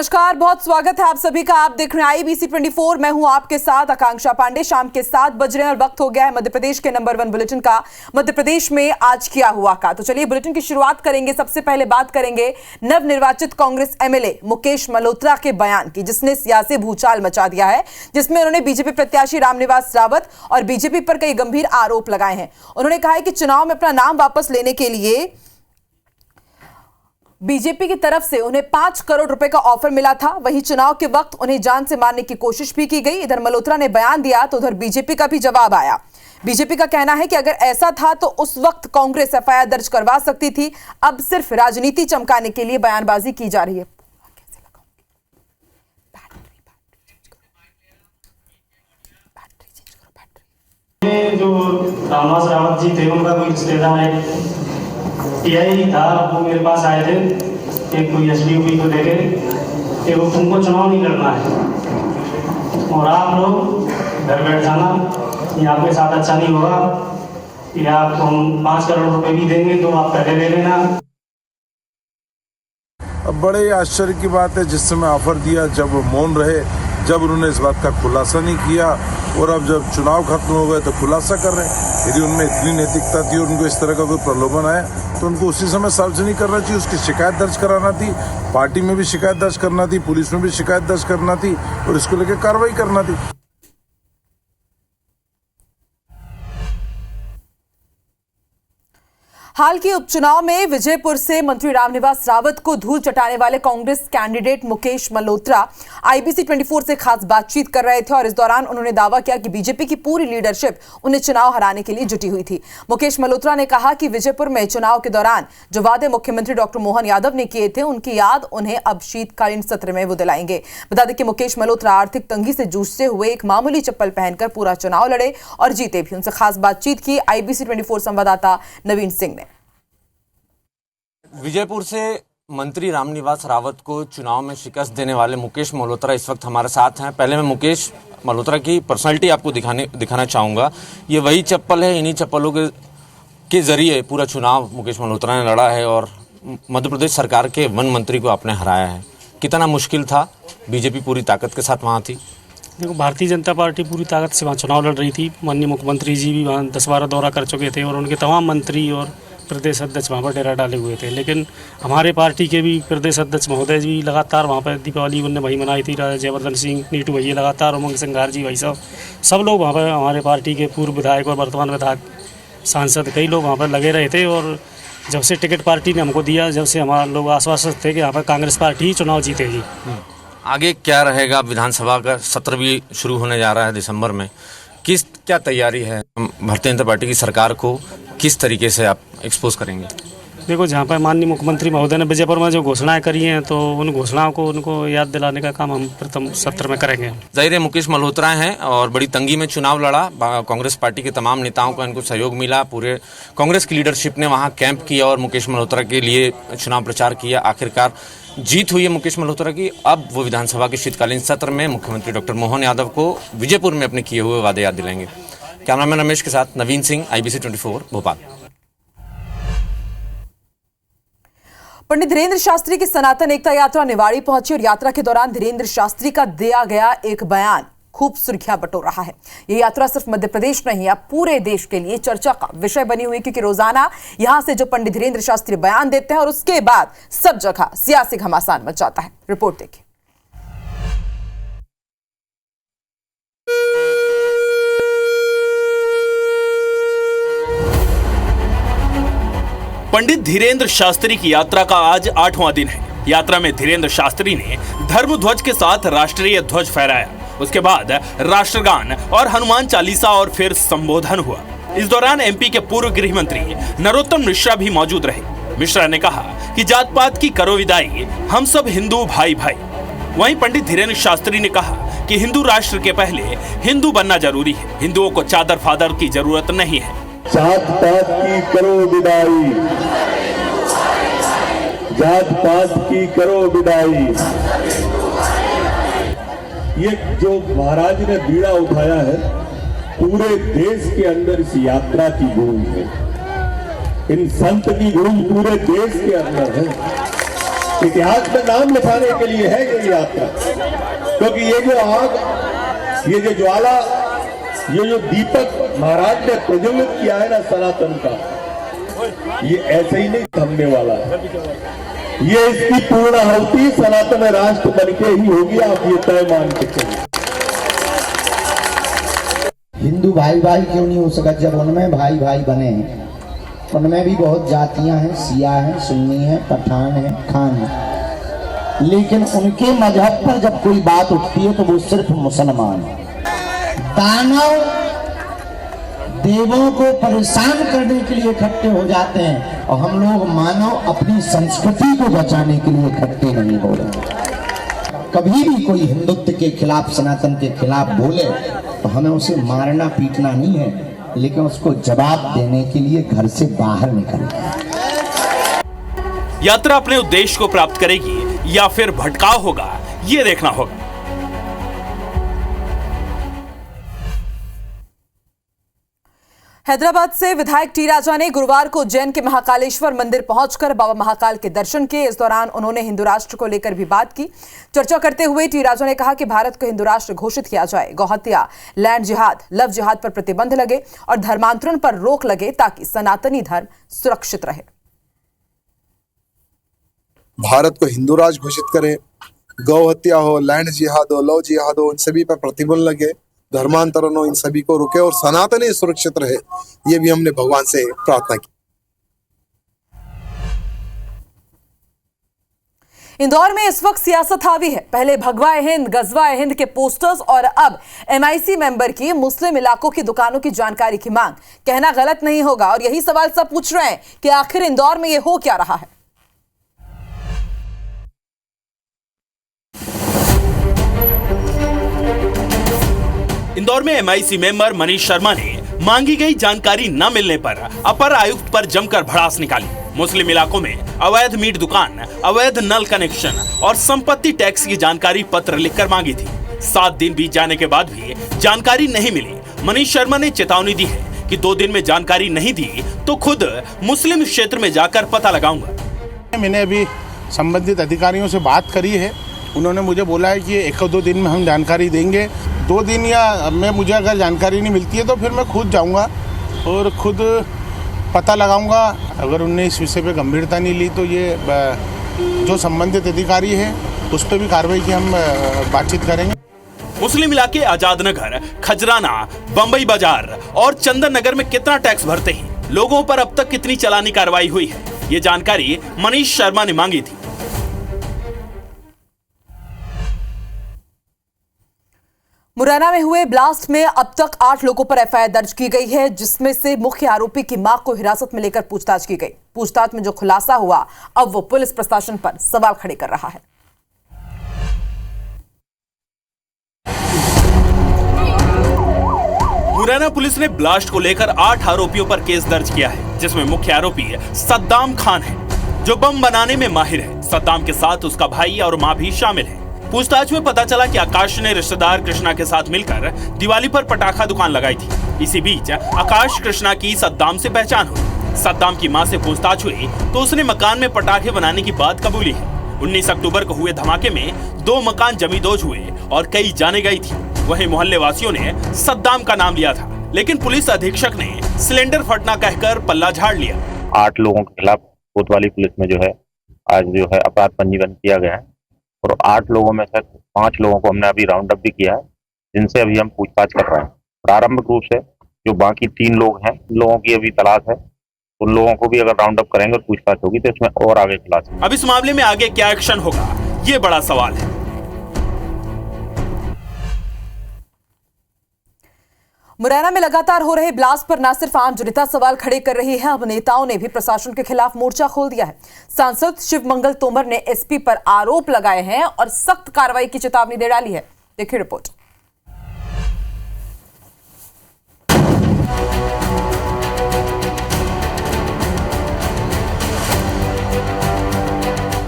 नमस्कार, बहुत स्वागत है आप सभी का। आप देख रहे हैं IBC 24। मैं हूं आपके साथ आकांक्षा पांडे। शाम के 7 बज रहे हैं और वक्त हो गया है मध्य प्रदेश के नंबर 1 बुलेटिन का, मध्य प्रदेश में आज क्या हुआ का। तो चलिए बुलेटिन की शुरुआत करेंगे। सबसे पहले बात करेंगे नवनिर्वाचित कांग्रेस MLA मुकेश मल्होत्रा के बयान की, जिसने सियासी भूचाल मचा दिया है, जिसमें उन्होंने बीजेपी प्रत्याशी रामनिवास रावत और बीजेपी पर कई गंभीर आरोप लगाए हैं। उन्होंने कहा है कि चुनाव में अपना नाम वापस लेने के लिए बीजेपी की तरफ से उन्हें 5 करोड़ रुपए का ऑफर मिला था। वहीं चुनाव के वक्त उन्हें जान से मारने की कोशिश भी की गई। इधर मल्होत्रा ने बयान दिया तो उधर बीजेपी का भी जवाब आया। बीजेपी का कहना है कि अगर ऐसा था तो उस वक्त कांग्रेस FIR दर्ज करवा सकती थी। अब सिर्फ राजनीति चमकाने के लिए बयानबाजी की जा रही है। जो रामनिवास रावत जी थे, उनका कोई रिश्तेदार है यही था, वो मेरे पास आए थे एक कोई SDOP को लेके कि वो तुमको चुनाव नहीं लड़ना है और आप लोग घर बैठ जाना, ये आपके साथ अच्छा नहीं होगा, या आपको हम 5 करोड़ रुपए भी देंगे तो आप पहले ले लेना। अब बड़े आश्चर्य की बात है, जिस समय ऑफर दिया जब वो मौन रहे, जब उन्होंने इस बात का खुलासा नहीं किया, और अब जब चुनाव खत्म हो गए तो खुलासा कर रहे हैं। यदि उनमें इतनी नैतिकता थी और उनको इस तरह का कोई प्रलोभन आया तो उनको उसी समय सार्वजनिक करना चाहिए, उसकी शिकायत दर्ज कराना थी, पार्टी में भी शिकायत दर्ज करना थी, पुलिस में भी शिकायत दर्ज करना थी और इसको लेकर कार्रवाई करना थी। हाल के उपचुनाव में विजयपुर से मंत्री रामनिवास रावत को धूल चटाने वाले कांग्रेस कैंडिडेट मुकेश मल्होत्रा IBC 24 से खास बातचीत कर रहे थे और इस दौरान उन्होंने दावा किया कि बीजेपी की पूरी लीडरशिप उन्हें चुनाव हराने के लिए जुटी हुई थी। मुकेश मल्होत्रा ने कहा कि विजयपुर में चुनाव के दौरान जो वादे मुख्यमंत्री डॉक्टर मोहन यादव ने किए थे, उनकी याद उन्हें अब शीतकालीन सत्र में वो दिलाएंगे। बता दें कि मुकेश मल्होत्रा आर्थिक तंगी से जूझते हुए एक मामूली चप्पल पहनकर पूरा चुनाव लड़े और जीते भी। उनसे खास बातचीत की IBC 24 संवाददाता नवीन सिंह ने। विजयपुर से मंत्री रामनिवास रावत को चुनाव में शिकस्त देने वाले मुकेश मल्होत्रा इस वक्त हमारे साथ हैं। पहले मैं मुकेश मल्होत्रा की पर्सनालिटी आपको दिखाना चाहूँगा। ये वही चप्पल है, इन्हीं चप्पलों के जरिए पूरा चुनाव मुकेश मल्होत्रा ने लड़ा है और मध्य प्रदेश सरकार के वन मंत्री को आपने हराया है। कितना मुश्किल था? बीजेपी पूरी ताकत के साथ वहाँ थी। देखो, भारतीय जनता पार्टी पूरी ताकत से वहाँ चुनाव लड़ रही थी। माननीय मुख्यमंत्री जी भी वहाँ 10-12 दौरा कर चुके थे और उनके तमाम मंत्री और प्रदेश अध्यक्ष वहाँ पर डेरा डाले हुए थे। लेकिन हमारे पार्टी के भी प्रदेश अध्यक्ष महोदय जी लगातार वहाँ पर दीपावली उनने वही मनाई थी। राजा जयवर्धन सिंह नीटू भैया लगातार, उमंग सिंगार जी भाई साहब, सब लोग वहाँ पर, हमारे पार्टी के पूर्व विधायक और वर्तमान विधायक, सांसद, कई लोग वहाँ पर लगे रहे थे। और जब से टिकट पार्टी ने हमको दिया, जब से हमारे लोग आश्वस्त थे कि यहाँ पर कांग्रेस पार्टी ही चुनाव जीतेगी। आगे क्या रहेगा? विधानसभा का सत्र भी शुरू होने जा रहा है दिसंबर में। क्या तैयारी है? भारतीय जनता पार्टी की सरकार को किस तरीके से आप एक्सपोज करेंगे? देखो, जहाँ पर माननीय मुख्यमंत्री महोदय ने विजयपुर में जो घोषणाएं करी हैं, तो उन घोषणाओं को उनको याद दिलाने का काम हम प्रथम सत्र में करेंगे। जाहिर है मुकेश मल्होत्रा हैं और बड़ी तंगी में चुनाव लड़ा। कांग्रेस पार्टी के तमाम नेताओं का इनको सहयोग मिला। पूरे कांग्रेस की लीडरशिप ने वहाँ कैंप किया और मुकेश मल्होत्रा के लिए चुनाव प्रचार किया। आखिरकार जीत हुई है मुकेश मल्होत्रा की। अब वो विधानसभा के शीतकालीन सत्र में मुख्यमंत्री डॉक्टर मोहन यादव को विजयपुर में अपने किए हुए वादे याद दिलाएंगे। कैमरामैन रमेश के साथ नवीन सिंह, IBC 24 भोपाल। पंडित धीरेन्द्र शास्त्री की सनातन एकता यात्रा निवाड़ी पहुंची और यात्रा के दौरान धीरेन्द्र शास्त्री का दिया गया एक बयान खूब सुर्खियां बटोर रहा है। यह यात्रा सिर्फ मध्य प्रदेश नहीं, अब पूरे देश के लिए चर्चा का विषय बनी हुई, क्योंकि रोजाना यहां से जो पंडित धीरेन्द्र शास्त्री बयान देते हैं और उसके बाद सब जगह सियासी घमासान मच जाता है। रिपोर्ट देखिए। पंडित धीरेन्द्र शास्त्री की यात्रा का आज 8वां दिन है। यात्रा में धीरेन्द्र शास्त्री ने धर्म ध्वज के साथ राष्ट्रीय ध्वज फहराया। उसके बाद राष्ट्रगान और हनुमान चालीसा और फिर संबोधन हुआ। इस दौरान MP के पूर्व गृह मंत्री नरोत्तम मिश्रा भी मौजूद रहे। मिश्रा ने कहा कि जात पात की करो विदाई, हम सब हिंदू भाई भाई। वहीं पंडित धीरेन्द्र शास्त्री ने कहा कि हिंदू राष्ट्र के पहले हिंदू बनना जरूरी है। हिंदुओं को चादर फादर की जरूरत नहीं है। जात पात की करो विदाई, जात पात की करो विदाई। ये जो महाराज ने बीड़ा उठाया है, पूरे देश के अंदर इस यात्रा की गूंज है, इन संत की गूंज पूरे देश के अंदर है। इतिहास में नाम लिखाने के लिए है ये यात्रा, क्योंकि ये जो आग, ये जो ज्वाला, ये जो दीपक महाराज ने प्रज्वलित किया है ना सनातन का, ये ऐसे ही नहीं थमने वाला है। ये इसकी पूर्णाहुति सनातन राष्ट्र बनके ही होगी, आप ये तय मान के चलिए। हिंदू भाई भाई क्यों नहीं हो सका जब उनमें भाई भाई बने हैं? उनमें भी बहुत जातियां हैं, सिया हैं, सुन्नी हैं, पठान हैं, खान हैं, लेकिन उनके मजहब पर जब कोई बात उठती है तो वो सिर्फ मुसलमान है। दानव देवों को परेशान करने के लिए इकट्ठे हो जाते हैं और हम लोग मानव अपनी संस्कृति को बचाने के लिए इकट्ठे नहीं हो रहे। कभी भी कोई हिंदुत्व के खिलाफ, सनातन के खिलाफ बोले तो हमें उसे मारना पीटना नहीं है, लेकिन उसको जवाब देने के लिए घर से बाहर निकलना है। यात्रा अपने उद्देश्य को प्राप्त करेगी या फिर भटकाव होगा, ये देखना होगा। हैदराबाद से विधायक टी राजा ने गुरुवार को उज्जैन के महाकालेश्वर मंदिर पहुंचकर बाबा महाकाल के दर्शन किए। इस दौरान उन्होंने हिंदू राष्ट्र को लेकर भी बात की। चर्चा करते हुए टी राजा ने कहा कि भारत को हिंदू राष्ट्र घोषित किया जाए, गौहत्या, लैंड जिहाद, लव जिहाद पर प्रतिबंध लगे और धर्मांतरण पर रोक लगे ताकि सनातनी धर्म सुरक्षित रहे। भारत को हिंदू राष्ट्र घोषित करे, गौहत्या हो, लैंड जिहाद हो, लव जिहाद हो, इन सभी पर प्रतिबंध लगे, धर्मांतरण हो, इन सभी को रुके और सनातनी सुरक्षित रहे, ये भी हमने भगवान से प्रार्थना की। इंदौर में इस वक्त सियासत हावी है। पहले भगवा हिंद, गजवा हिंद के पोस्टर्स और अब MIC मेंबर की मुस्लिम इलाकों की दुकानों की जानकारी की मांग। कहना गलत नहीं होगा और यही सवाल सब पूछ रहे हैं कि आखिर इंदौर में यह हो क्या रहा है। इंदौर में MIC मेंबर मनीष शर्मा ने मांगी गई जानकारी न मिलने पर अपर आयुक्त पर जमकर भड़ास निकाली। मुस्लिम इलाकों में अवैध मीट दुकान, अवैध नल कनेक्शन और संपत्ति टैक्स की जानकारी पत्र लिखकर मांगी थी। 7 दिन बीत जाने के बाद भी जानकारी नहीं मिली। मनीष शर्मा ने चेतावनी दी है कि 2 दिन में जानकारी नहीं दी तो खुद मुस्लिम क्षेत्र में जाकर पता लगाऊंगा। मैंने अभी संबंधित अधिकारियों से बात करी है, उन्होंने मुझे बोला है कि 1-2 दिन में हम जानकारी देंगे। 2 दिन या में मुझे अगर जानकारी नहीं मिलती है तो फिर मैं खुद जाऊंगा और खुद पता लगाऊंगा। अगर उनने इस विषय पे गंभीरता नहीं ली तो ये जो संबंधित अधिकारी है उस पर भी कार्रवाई की हम बातचीत करेंगे। मुस्लिम इलाके आजाद नगर, खजराना, बंबई बाजार और चंदन नगर में कितना टैक्स भरते हैं, लोगों पर अब तक कितनी चालानी कार्रवाई हुई है, ये जानकारी मनीष शर्मा ने मांगी थी। मुरैना में हुए ब्लास्ट में अब तक 8 लोगों पर FIR दर्ज की गई है, जिसमें से मुख्य आरोपी की मां को हिरासत में लेकर पूछताछ की गई। पूछताछ में जो खुलासा हुआ, अब वो पुलिस प्रशासन पर सवाल खड़े कर रहा है। मुरैना पुलिस ने ब्लास्ट को लेकर 8 आरोपियों पर केस दर्ज किया है, जिसमें मुख्य आरोपी सद्दाम खान है, जो बम बनाने में माहिर है। सद्दाम के साथ उसका भाई और मां भी शामिल है। पूछताछ में पता चला कि आकाश ने रिश्तेदार कृष्णा के साथ मिलकर दिवाली पर पटाखा दुकान लगाई थी। इसी बीच आकाश कृष्णा की सद्दाम से पहचान हुई। सद्दाम की मां से पूछताछ हुई तो उसने मकान में पटाखे बनाने की बात कबूली है। 19 अक्टूबर को हुए धमाके में 2 मकान जमींदोज हुए और कई जाने गई थी। वहीं मोहल्ले वासियों ने सद्दाम का नाम लिया था, लेकिन पुलिस अधीक्षक ने सिलेंडर फटना कहकर पल्ला झाड़ लिया। 8 लोगों के खिलाफ कोतवाली पुलिस में जो है आज जो है अपराध पंजीबन किया गया है और 8 लोगों में से 5 लोगों को हमने अभी राउंड अप भी किया है, जिनसे अभी हम पूछताछ कर रहे हैं। प्रारंभिक रूप से जो बाकी 3 लोग हैं, उन लोगों की अभी तलाश है। उन लोगों को भी अगर राउंड अप करेंगे और पूछताछ होगी तो इसमें और आगे खुलासा। अब इस मामले में आगे क्या एक्शन होगा, ये बड़ा सवाल है। मुरैना में लगातार हो रहे ब्लास्ट पर न सिर्फ आम जनता सवाल खड़े कर रही है, अब नेताओं ने भी प्रशासन के खिलाफ मोर्चा खोल दिया है। सांसद शिवमंगल तोमर ने SP पर आरोप लगाए हैं और सख्त कार्रवाई की चेतावनी दे डाली है। देखिए रिपोर्ट।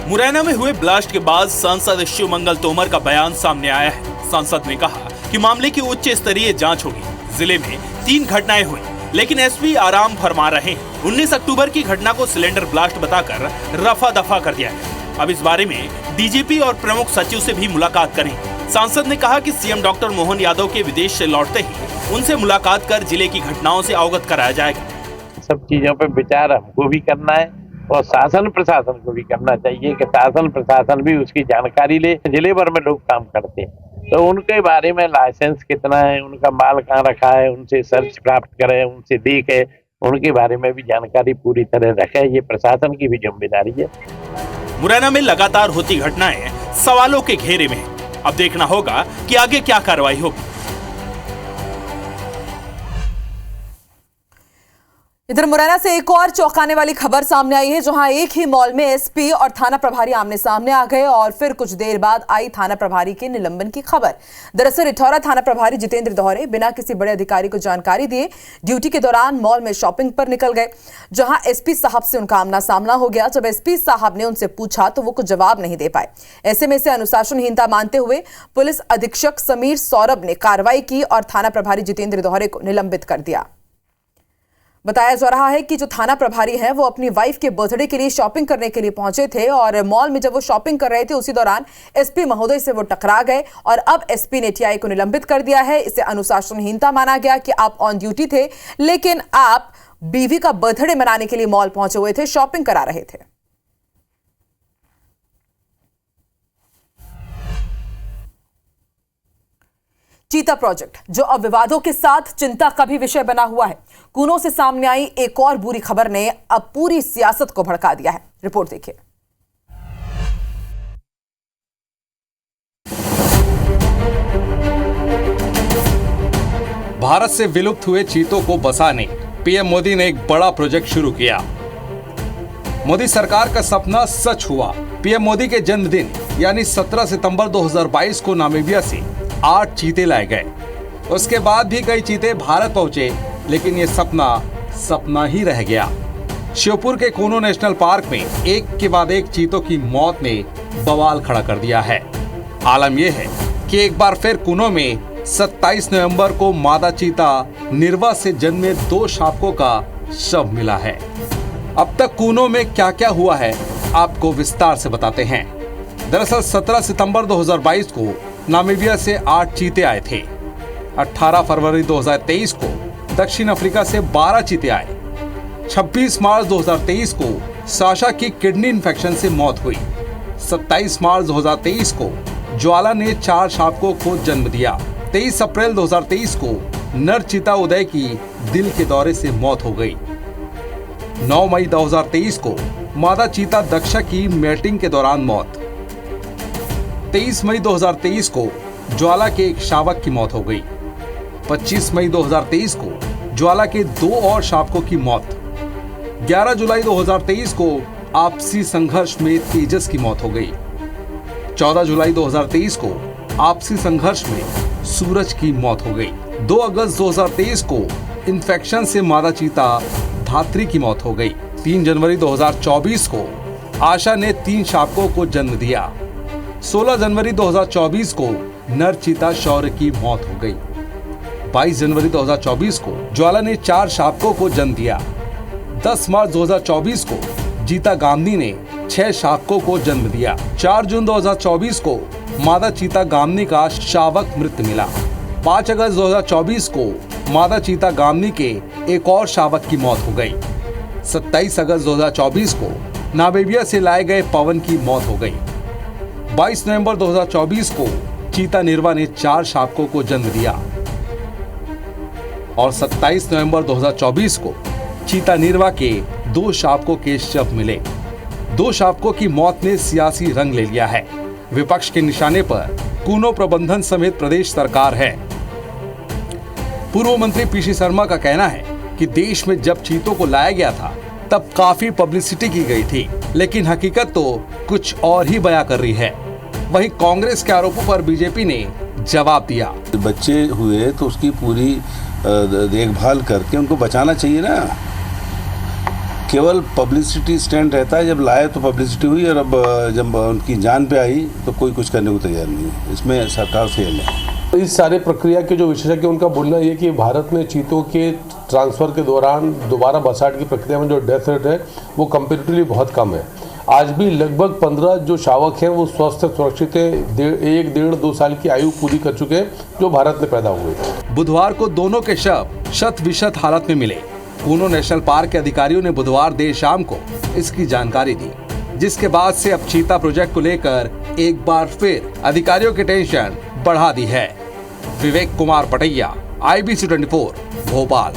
मुरैना में हुए ब्लास्ट के बाद सांसद शिवमंगल तोमर का बयान सामने आया है। सांसद ने कहा कि मामले की उच्च स्तरीय जांच होगी। जिले में 3 घटनाएं हुई, लेकिन SP आराम फरमा रहे हैं। 19 अक्टूबर की घटना को सिलेंडर ब्लास्ट बताकर रफा दफा कर दिया गया। अब इस बारे में डीजीपी और प्रमुख सचिव से भी मुलाकात करेंगे। सांसद ने कहा कि सीएम डॉक्टर मोहन यादव के विदेश से लौटते ही उनसे मुलाकात कर जिले की घटनाओं से अवगत कराया जाएगा। सब चीजों पे विचार हमको भी करना है और शासन प्रशासन को भी करना चाहिए कि शासन प्रशासन भी उसकी जानकारी ले। जिले भर में लोग काम करते हैं तो उनके बारे में लाइसेंस कितना है, उनका माल कहाँ रखा है, उनसे सर्च प्राप्त करे, उनसे देखे, उनके बारे में भी जानकारी पूरी तरह रखे। ये प्रशासन की भी जिम्मेदारी है। मुरैना में लगातार होती घटनाएं सवालों के घेरे में है। अब देखना होगा कि आगे क्या कार्रवाई होगी। इधर मुरैना से एक और चौंकाने वाली खबर सामने आई है, जहां एक ही मॉल में एसपी और थाना प्रभारी आमने सामने आ गए और फिर कुछ देर बाद आई थाना प्रभारी के निलंबन की खबर। दरअसल इटौरा थाना प्रभारी जितेंद्र दोहरे बिना किसी बड़े अधिकारी को जानकारी दिए ड्यूटी के दौरान मॉल में शॉपिंग पर निकल गए, जहां एसपी साहब से उनका आमना सामना हो गया। जब एसपी साहब ने उनसे पूछा तो वो कुछ जवाब नहीं दे पाए। ऐसे में इसे अनुशासनहीनता मानते हुए पुलिस अधीक्षक समीर सौरभ ने कार्रवाई की और थाना प्रभारी जितेंद्र दोहरे को निलंबित कर दिया। बताया जा रहा है कि जो थाना प्रभारी हैं वो अपनी वाइफ के बर्थडे के लिए शॉपिंग करने के लिए पहुंचे थे और मॉल में जब वो शॉपिंग कर रहे थे उसी दौरान एसपी महोदय से वो टकरा गए और अब एसपी ने टीआई को निलंबित कर दिया है। इसे अनुशासनहीनता माना गया कि आप ऑन ड्यूटी थे लेकिन आप बीवी का बर्थडे मनाने के लिए मॉल पहुंचे हुए थे, शॉपिंग करा रहे थे। चीता प्रोजेक्ट जो अब विवादों के साथ चिंता का भी विषय बना हुआ है। कूनों से सामने आई एक और बुरी खबर ने अब पूरी सियासत को भड़का दिया है। रिपोर्ट देखिए। भारत से विलुप्त हुए चीतों को बचाने पीएम मोदी ने एक बड़ा प्रोजेक्ट शुरू किया। मोदी सरकार का सपना सच हुआ। पीएम मोदी के जन्मदिन यानी 17 सितंबर 2022 को नामीबिया से 8 चीते लाए गए। उसके बाद भी कई चीते भारत पहुंचे, लेकिन ये सपना ही रह गया। श्योपुर के कूनो नेशनल पार्क में एक के बाद एक चीतों की मौत ने बवाल खड़ा कर दिया है। आलम यह है कि एक बार फिर कूनो में 27 नवंबर को मादा चीता निर्वा से जन्मे 2 शावकों का शव मिला है। अब तक कूनो में क्या क्या हुआ है आपको विस्तार से बताते हैं। दरअसल 17 सितंबर 2022 को नामीबिया से 8 चीते आए थे। 18 फरवरी 2023 को दक्षिण अफ्रीका से 12 चीते आए। 26 मार्च 2023 को साशा की किडनी इन्फेक्शन से मौत हुई। 27 मार्च 2023 को ज्वाला ने 4 शावकों को जन्म दिया। 23 अप्रैल 2023 को नर चीता उदय की दिल के दौरे से मौत हो गई। 9 मई 2023 को मादा चीता दक्षा की मैटिंग के दौरान मौत। 23 मई 2023 को ज्वाला के एक शावक की मौत हो गई। 25 मई 2023 को ज्वाला के 2 और शावकों की मौत। 11 जुलाई 2023 को आपसी संघर्ष में तेजस की मौत हो गई। 14 जुलाई 2023 को आपसी संघर्ष में सूरज की मौत हो गई। 2 अगस्त 2023 को इन्फेक्शन से मादा चीता धात्री की मौत हो गई। 3 जनवरी 2024 को आशा ने 3 शावकों को जन्म दिया। 16 जनवरी 2024 को नर चीता शौर्य की मौत हो गई। 22 जनवरी 2024 को ज्वाला ने 4 शावकों को जन्म दिया। 10 मार्च 2024 को जीता गामनी ने 6 शावकों को जन्म दिया। 4 जून 2024 को मादा चीता गामनी का शावक मृत मिला। 5 अगस्त 2024 को मादा चीता गामनी के एक और शावक की मौत हो गई। 27 अगस्त 2024 को नामीबिया से लाए गए पवन की मौत हो गई। 22 नवंबर 2024 को चीता निर्वा ने 4 शावकों को जन्म दिया और 27 नवंबर 2024 को चीता निर्वा के 2 शावकों के शव मिले। 2 शावकों की मौत ने सियासी रंग ले लिया है। विपक्ष के निशाने पर कूनो प्रबंधन समेत प्रदेश सरकार है। पूर्व मंत्री पीसी शर्मा का कहना है कि देश में जब चीतों को लाया गया था तब काफी पब्लिसिटी की गई थी, लेकिन हकीकत तो कुछ और ही बयां कर रही है। वहीं कांग्रेस के आरोपों पर बीजेपी ने जवाब दिया। बच्चे हुए तो उसकी पूरी देखभाल करके उनको बचाना चाहिए ना। केवल पब्लिसिटी स्टैंड रहता है, जब लाए तो पब्लिसिटी हुई और अब जब उनकी जान पे आई तो कोई कुछ करने को तैयार नहीं है। इसमें सरकार फेल है। इस सारे प्रक्रिया के जो विशेषज्ञ उनका बोलना ये कि भारत में चीतों के ट्रांसफ़र के दौरान दोबारा बसाहट की प्रक्रिया में जो डेथ रेट है वो कंपेरेटिवली बहुत कम है। आज भी लगभग 15 जो शावक हैं वो स्वस्थ सुरक्षित है, 1-1.5-2 साल की आयु पूरी कर चुके हैं, जो भारत में पैदा हुए। बुधवार को दोनों के शव शत-विशत हालत में मिले। कूनो नेशनल पार्क के अधिकारियों ने बुधवार देर शाम को इसकी जानकारी दी, जिसके बाद से अब चीता प्रोजेक्ट को लेकर एक बार फिर अधिकारियों की टेंशन बढ़ा दी है। विवेक कुमार पटैया, IBC 24, भोपाल।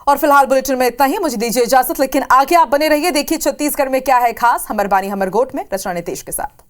और फिलहाल बुलेटिन में इतना ही। मुझे दीजिए इजाजत, लेकिन आगे आप बने रहिए। देखिए छत्तीसगढ़ में क्या है खास। हमर बानी हमर गोट में रचना नितेश के साथ।